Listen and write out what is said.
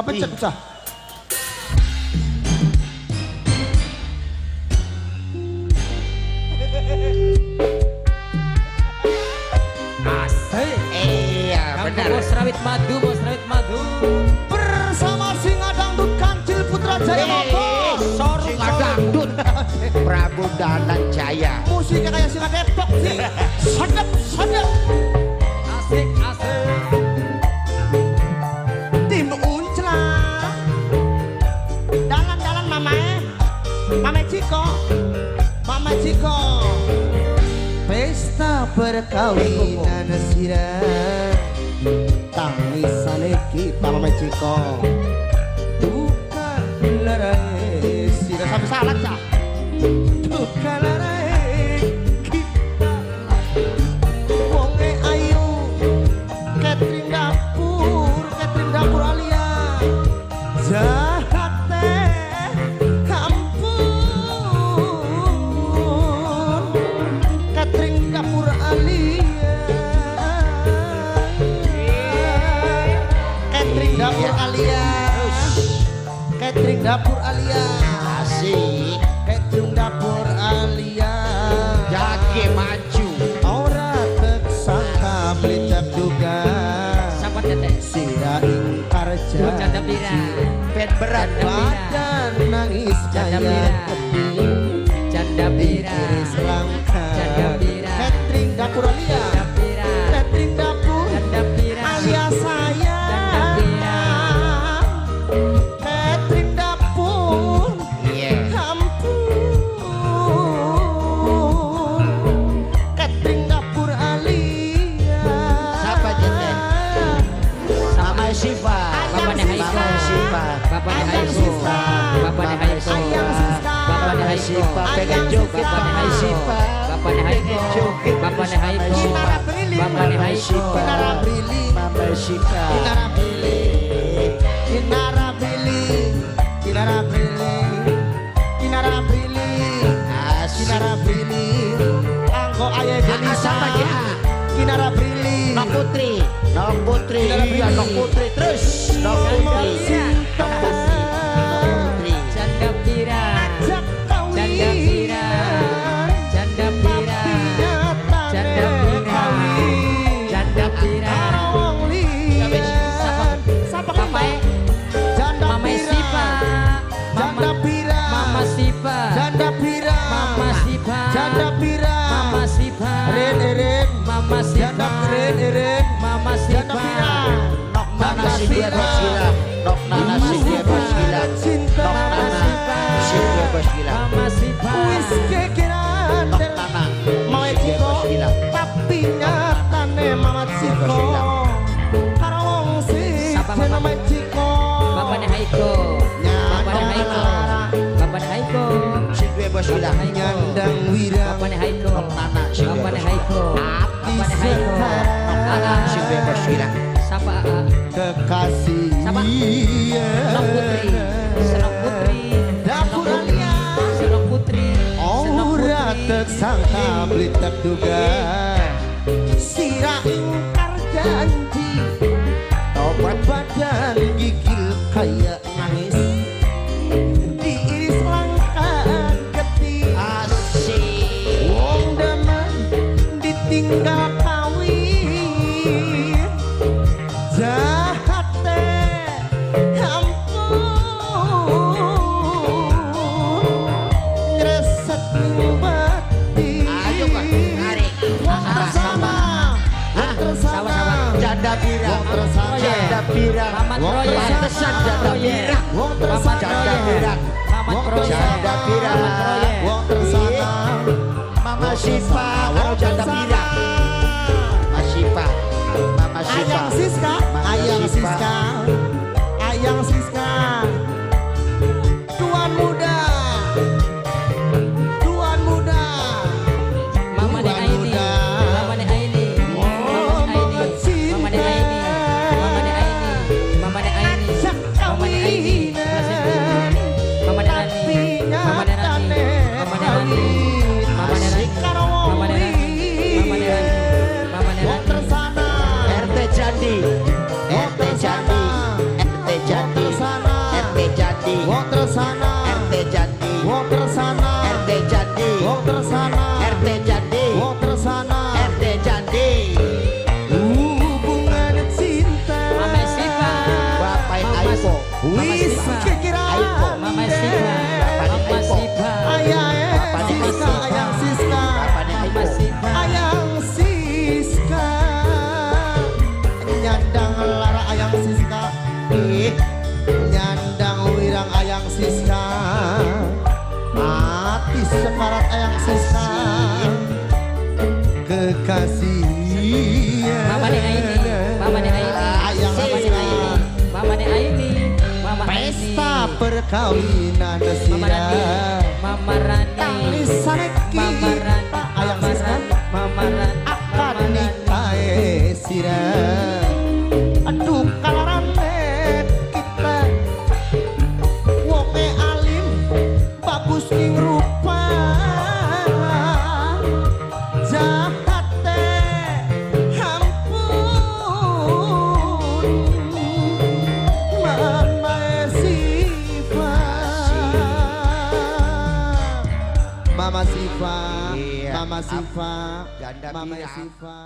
Kepencet usah. Asik. Iya, benar. Bos rawit madu, bos rawit madu. Bersama Singa Dangdut Kancil Putra Jaya Moto. Singa Dangdut Prabu Danan Jaya. Musiknya kayak Singa Depok sih. Sedap, sedap. Asik, asik. Tim Uncla. Dalan-dalan Mame Ciko. Mame Ciko. Pesta perkawinan sirah. Tangisan kita Mame Ciko. Bukan larai sirah sampai salah cak. Bukan larai kita. Wonge ayu Catering dapur alia jahat ampun Catering dapur alia Catering dapur alia Catering dapur alia Asik. Catering dapur alia Jage maju. ora tersangka belicak duga Siapa teteh? sira ingkar Janda bira. janji Pen berat. badan nangis Janda kaya bira. pedih Janda bira. iris langka Janda bira. Catering dapur alia Janda bira. Catering dapur Janda bira. alia saya Janda bira. Catering dapur Iya. ampun Catering dapur alia Siapa teteh? Mama Siva. Bapaknya Haiko. Mama Siva. Bapaknya Ayang Haiko. Siva. Bapaknya Haiko. Ayang Siva. Bapaknya Haiko. Siva pengen joget. Bapaknya Haiko. Bapaknya Haiko. Bapaknya Haiko. Kinara Brili. Bapaknya Haiko. Kinara Brili. Mama Siva. Kinara Brili. Kinara Brili. Kinara Brili. Kinara Brili. Asik. Kinara Brili. Anggo aya Denisa. Sama dia. Kinara Brili. Nok Putri. Nok Putri. Kinara Iya, Brili. Nok Putri terus. Nok Putri. Nok Putri. Putri. Janda bira. Ajak Janda bira. Janda bira. Janda bira. Janda bira. Papai. Mama Siva. Janda pira. Mama Siva. Janda pira. Mama Siva. Janda pira. Mama Siva. Ren eren. Mama Siva. Janda eren eren. Mama Janda Siva. pira. Nok Nana Sindia Bosgila. Nok Nana Sindia Bosgila. Cinta. Nok Nana Sindia Bosgila. Mama Siva. Wis kekiran. Nok Nana Mau Sindia Ciko. Bosgila. Tapi nyatane Mama Ciko. Karo wong sing Siapa, Mama? jenenge Ciko. Bapaknya Haiko. Bapaknya Haiko. Bapaknya Haiko. Sindia Bosgila. Nyandang wira. Bapaknya Haiko. Nok Nana Sindia Bapaknya Bosgila. Haiko. Bapaknya Haiko. Nok Nana Sindia Bosgila. Siapa? Kekasih. Siapa? Senok Putri. Senok Putri. Dapur alia. Senok Putri. Senok Ora Putri. tersangka blitak duga sira ingkar janji tobat badan gigil kayak nangis diiris langkah getih Asik. wong demen ditinggal kawin jahat teh ampun ngresek ning batin Ayo Pak, narik. wong tersama wong tersama Janda Bira. wong tersama Janda Bira. Mamat Wong Proyek. Pantesan Janda Bira. wong Mamat tersama Janda Bira. Mamat Proyek. Janda Bira. Mamat Proyek. wong tersama Mama Siva. Kalau Janda Bira. Mama Siva. Mama Siva. Ayang Siska, Mama Ayang Siva. Siska, Ayang Siska, tuan muda, tuan muda, Mama tuan Aini. muda. Mama Aini. Oh, Mama Aini. cinta. Mama Aini. Mama Aini. Mama Aini. Ajak Mama Aini. kawinan, Mama Aini. tapi Mama Aini. nyatane Mama Aini. kawin. Mama Aini. Karo wong Mama Aini. Wong tersana RT Jandi Wong tersana RT Jandi hubungan cinta Mama Siva. Bapak Aipo wis kekiran Aipo Mama Siva. Mama Siva. ayah Bapaknya Siska Aipo. ayang Siska Bapaknya Mama Aipo Siva. ayang Siska nyandang lara ayang Siska nyandang wirang ayang Siska hati sekarat ayang Siska kekasih Mama ni Aini. Mama ni Aini. ayang Mama ni Siska Aini. Mama ni Aini. Mama Aini. pesta perkawinan Mama Sira Rani. Mama Rani. Talisan Mama Rani. ayang Mama Siska Rani. Mama Rani. akan nikahe Sira aduh kalarane kita wonge alim bagus ning rupa jahate ampun Mama Siva Mama Siva Iya, Mama Siva Janda Mama pirang. Siva